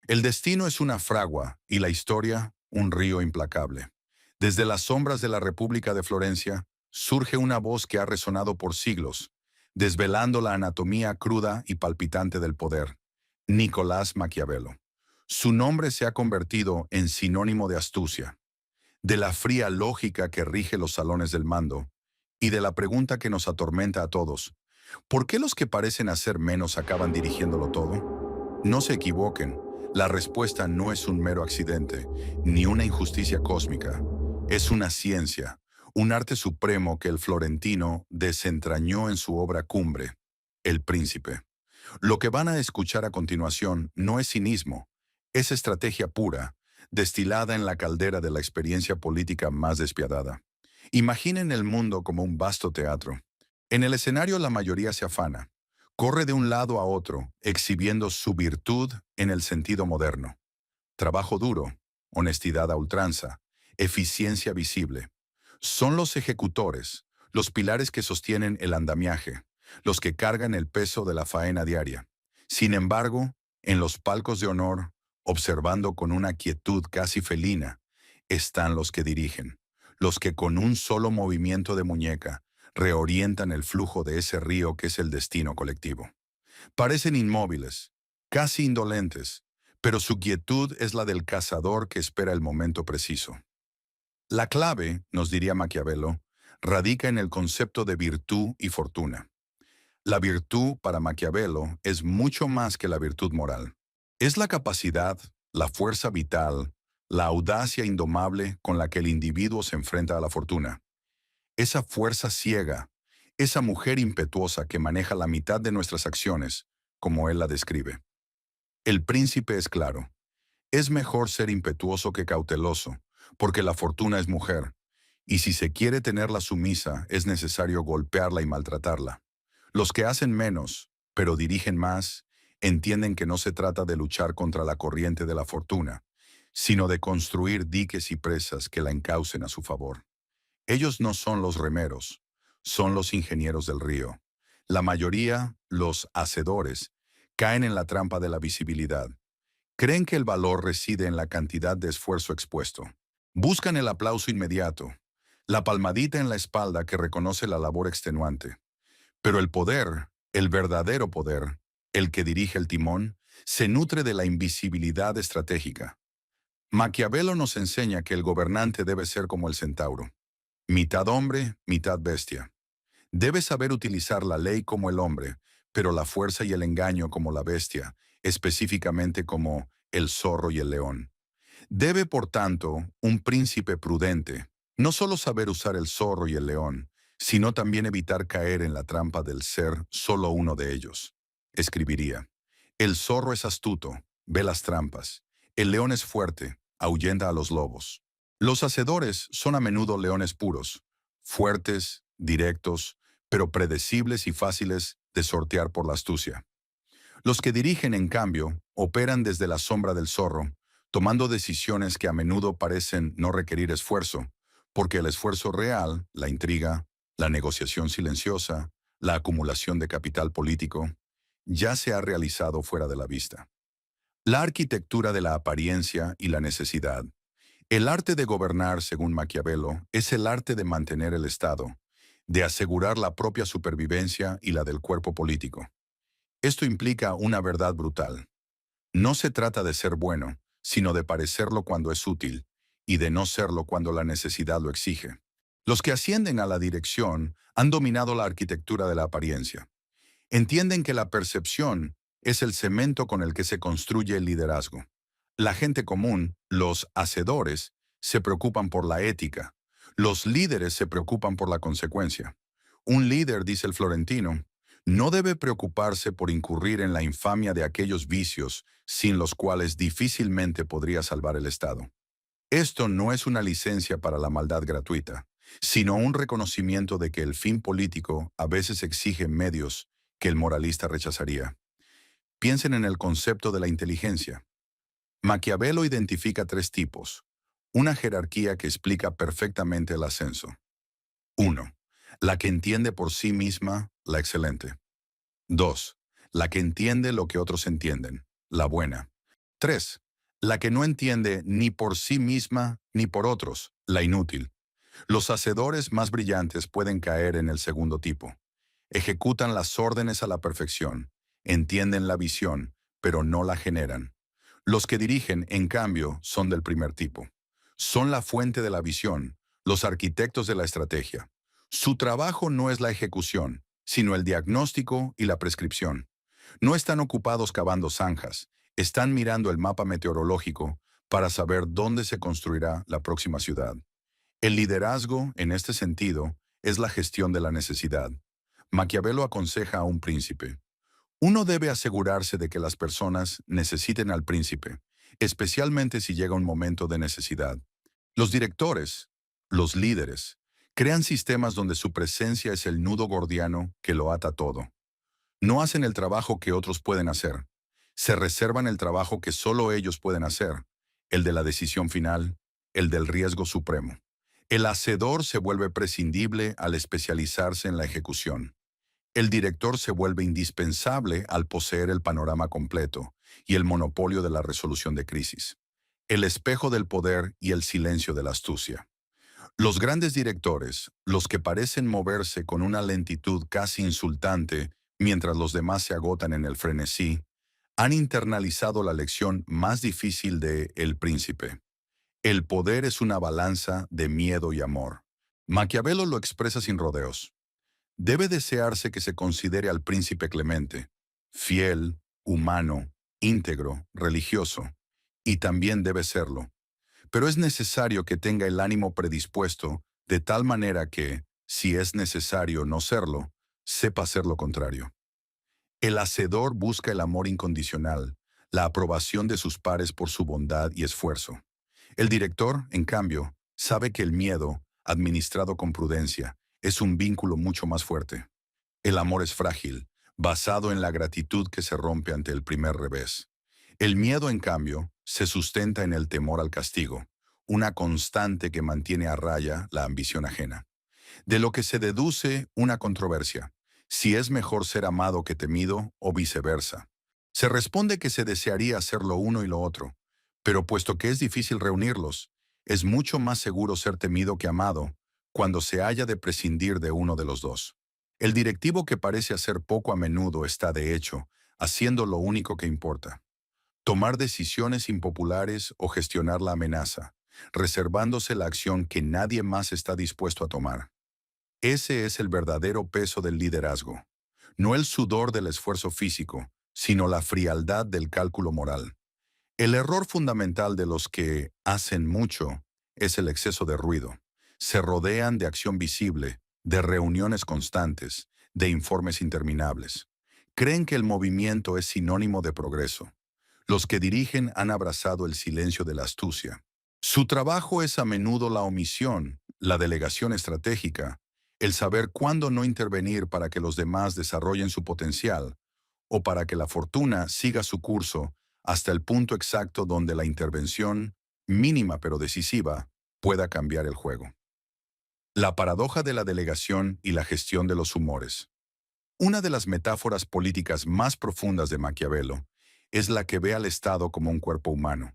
El destino es una fragua y la historia un río implacable. Desde las sombras de la República de Florencia surge una voz que ha resonado por siglos, desvelando la anatomía cruda y palpitante del poder. Nicolás Maquiavelo. Su nombre se ha convertido en sinónimo de astucia, de la fría lógica que rige los salones del mando y de la pregunta que nos atormenta a todos. ¿Por qué los que parecen hacer menos acaban dirigiéndolo todo? No se equivoquen, la respuesta no es un mero accidente, ni una injusticia cósmica. Es una ciencia, un arte supremo que el florentino desentrañó en su obra cumbre, El Príncipe. Lo que van a escuchar a continuación no es cinismo, es estrategia pura, destilada en la caldera de la experiencia política más despiadada. Imaginen el mundo como un vasto teatro. En el escenario la mayoría se afana, corre de un lado a otro, exhibiendo su virtud en el sentido moderno. Trabajo duro, honestidad a ultranza, eficiencia visible. Son los ejecutores, los pilares que sostienen el andamiaje, los que cargan el peso de la faena diaria. Sin embargo, en los palcos de honor, observando con una quietud casi felina, están los que dirigen, los que con un solo movimiento de muñeca reorientan el flujo de ese río que es el destino colectivo. Parecen inmóviles, casi indolentes, pero su quietud es la del cazador que espera el momento preciso. La clave, nos diría Maquiavelo, radica en el concepto de virtud y fortuna. La virtud, para Maquiavelo, es mucho más que la virtud moral. Es la capacidad, la fuerza vital, la audacia indomable con la que el individuo se enfrenta a la fortuna. Esa fuerza ciega, esa mujer impetuosa que maneja la mitad de nuestras acciones, como él la describe. El príncipe es claro. Es mejor ser impetuoso que cauteloso, porque la fortuna es mujer, y si se quiere tenerla sumisa, es necesario golpearla y maltratarla. Los que hacen menos, pero dirigen más, entienden que no se trata de luchar contra la corriente de la fortuna, sino de construir diques y presas que la encaucen a su favor. Ellos no son los remeros, son los ingenieros del río. La mayoría, los hacedores, caen en la trampa de la visibilidad. Creen que el valor reside en la cantidad de esfuerzo expuesto. Buscan el aplauso inmediato, la palmadita en la espalda que reconoce la labor extenuante. Pero el poder, el verdadero poder, el que dirige el timón, se nutre de la invisibilidad estratégica. Maquiavelo nos enseña que el gobernante debe ser como el centauro, mitad hombre, mitad bestia. Debe saber utilizar la ley como el hombre, pero la fuerza y el engaño como la bestia, específicamente como el zorro y el león. Debe, por tanto, un príncipe prudente, no solo saber usar el zorro y el león, sino también evitar caer en la trampa del ser solo uno de ellos. Escribiría: el zorro es astuto, ve las trampas. El león es fuerte, ahuyenta a los lobos. Los hacedores son a menudo leones puros, fuertes, directos, pero predecibles y fáciles de sortear por la astucia. Los que dirigen, en cambio, operan desde la sombra del zorro, tomando decisiones que a menudo parecen no requerir esfuerzo, porque el esfuerzo real, la intriga, la negociación silenciosa, la acumulación de capital político, ya se ha realizado fuera de la vista. La arquitectura de la apariencia y la necesidad. El arte de gobernar, según Maquiavelo, es el arte de mantener el Estado, de asegurar la propia supervivencia y la del cuerpo político. Esto implica una verdad brutal. No se trata de ser bueno, sino de parecerlo cuando es útil, y de no serlo cuando la necesidad lo exige. Los que ascienden a la dirección han dominado la arquitectura de la apariencia. Entienden que la percepción es el cemento con el que se construye el liderazgo. La gente común, los hacedores, se preocupan por la ética. Los líderes se preocupan por la consecuencia. Un líder, dice el florentino, no debe preocuparse por incurrir en la infamia de aquellos vicios sin los cuales difícilmente podría salvar el Estado. Esto no es una licencia para la maldad gratuita, sino un reconocimiento de que el fin político a veces exige medios que el moralista rechazaría. Piensen en el concepto de la inteligencia. Maquiavelo identifica tres tipos, una jerarquía que explica perfectamente el ascenso. 1. La que entiende por sí misma, la excelente. 2. La que entiende lo que otros entienden, la buena. 3. La que no entiende ni por sí misma ni por otros, la inútil. Los hacedores más brillantes pueden caer en el segundo tipo. Ejecutan las órdenes a la perfección, entienden la visión, pero no la generan. Los que dirigen, en cambio, son del primer tipo. Son la fuente de la visión, los arquitectos de la estrategia. Su trabajo no es la ejecución, sino el diagnóstico y la prescripción. No están ocupados cavando zanjas, están mirando el mapa meteorológico para saber dónde se construirá la próxima ciudad. El liderazgo, en este sentido, es la gestión de la necesidad. Maquiavelo aconseja a un príncipe: uno debe asegurarse de que las personas necesiten al príncipe, especialmente si llega un momento de necesidad. Los directores, los líderes, crean sistemas donde su presencia es el nudo gordiano que lo ata todo. No hacen el trabajo que otros pueden hacer. Se reservan el trabajo que solo ellos pueden hacer, el de la decisión final, el del riesgo supremo. El hacedor se vuelve prescindible al especializarse en la ejecución. El director se vuelve indispensable al poseer el panorama completo y el monopolio de la resolución de crisis. El espejo del poder y el silencio de la astucia. Los grandes directores, los que parecen moverse con una lentitud casi insultante mientras los demás se agotan en el frenesí, han internalizado la lección más difícil de El Príncipe. El poder es una balanza de miedo y amor. Maquiavelo lo expresa sin rodeos. Debe desearse que se considere al príncipe clemente, fiel, humano, íntegro, religioso, y también debe serlo. Pero es necesario que tenga el ánimo predispuesto de tal manera que, si es necesario no serlo, sepa hacer lo contrario. El hacedor busca el amor incondicional, la aprobación de sus pares por su bondad y esfuerzo. El director, en cambio, sabe que el miedo, administrado con prudencia, es un vínculo mucho más fuerte. El amor es frágil, basado en la gratitud que se rompe ante el primer revés. El miedo, en cambio, se sustenta en el temor al castigo, una constante que mantiene a raya la ambición ajena. De lo que se deduce una controversia: si es mejor ser amado que temido o viceversa. Se responde que se desearía hacer lo uno y lo otro, pero puesto que es difícil reunirlos, es mucho más seguro ser temido que amado cuando se haya de prescindir de uno de los dos. El directivo que parece hacer poco a menudo está, de hecho, haciendo lo único que importa: tomar decisiones impopulares o gestionar la amenaza, reservándose la acción que nadie más está dispuesto a tomar. Ese es el verdadero peso del liderazgo. No el sudor del esfuerzo físico, sino la frialdad del cálculo moral. El error fundamental de los que hacen mucho es el exceso de ruido. Se rodean de acción visible, de reuniones constantes, de informes interminables. Creen que el movimiento es sinónimo de progreso. Los que dirigen han abrazado el silencio de la astucia. Su trabajo es a menudo la omisión, la delegación estratégica, el saber cuándo no intervenir para que los demás desarrollen su potencial, o para que la fortuna siga su curso hasta el punto exacto donde la intervención, mínima pero decisiva, pueda cambiar el juego. La paradoja de la delegación y la gestión de los humores. Una de las metáforas políticas más profundas de Maquiavelo es la que ve al Estado como un cuerpo humano,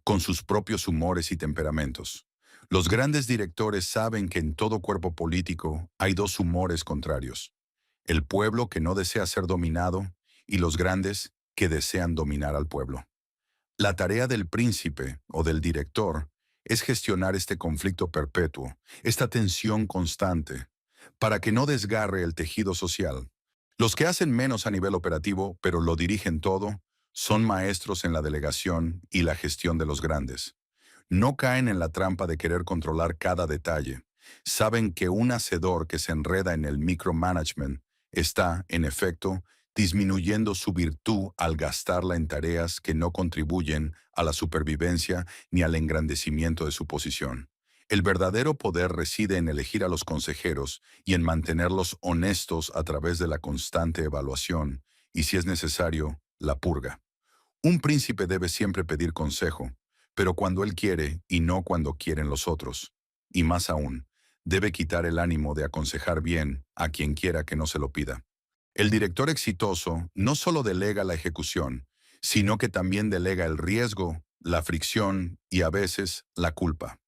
con sus propios humores y temperamentos. Los grandes directores saben que en todo cuerpo político hay dos humores contrarios: el pueblo, que no desea ser dominado, y los grandes, que desean dominar al pueblo. La tarea del príncipe o del director es gestionar este conflicto perpetuo, esta tensión constante, para que no desgarre el tejido social. Los que hacen menos a nivel operativo, pero lo dirigen todo, son maestros en la delegación y la gestión de los grandes. No caen en la trampa de querer controlar cada detalle. Saben que un hacedor que se enreda en el micromanagement está, en efecto, disminuyendo su virtud al gastarla en tareas que no contribuyen a la supervivencia ni al engrandecimiento de su posición. El verdadero poder reside en elegir a los consejeros y en mantenerlos honestos a través de la constante evaluación y, si es necesario, la purga. Un príncipe debe siempre pedir consejo, pero cuando él quiere y no cuando quieren los otros. Y más aún, debe quitar el ánimo de aconsejar bien a quien quiera que no se lo pida. El director exitoso no solo delega la ejecución, sino que también delega el riesgo, la fricción y a veces la culpa.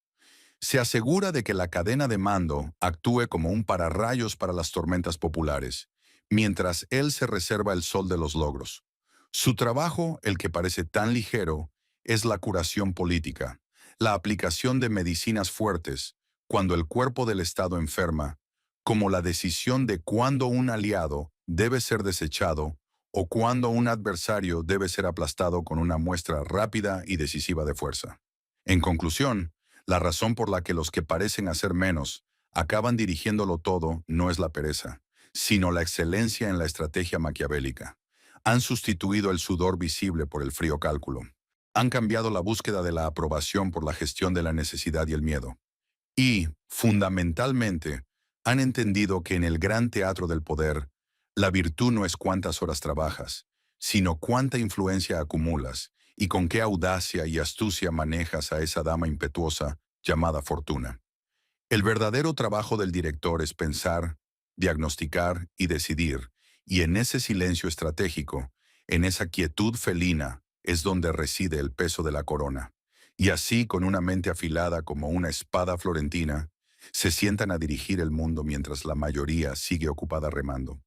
Se asegura de que la cadena de mando actúe como un pararrayos para las tormentas populares, mientras él se reserva el sol de los logros. Su trabajo, el que parece tan ligero, es la curación política, la aplicación de medicinas fuertes cuando el cuerpo del Estado enferma, como la decisión de cuándo un aliado debe ser desechado o cuándo un adversario debe ser aplastado con una muestra rápida y decisiva de fuerza. En conclusión, la razón por la que los que parecen hacer menos acaban dirigiéndolo todo no es la pereza, sino la excelencia en la estrategia maquiavélica. Han sustituido el sudor visible por el frío cálculo. Han cambiado la búsqueda de la aprobación por la gestión de la necesidad y el miedo. Y, fundamentalmente, han entendido que en el gran teatro del poder, la virtud no es cuántas horas trabajas, sino cuánta influencia acumulas y con qué audacia y astucia manejas a esa dama impetuosa llamada fortuna. El verdadero trabajo del director es pensar, diagnosticar y decidir, y en ese silencio estratégico, en esa quietud felina, es donde reside el peso de la corona. Y así, con una mente afilada como una espada florentina, se sientan a dirigir el mundo mientras la mayoría sigue ocupada remando.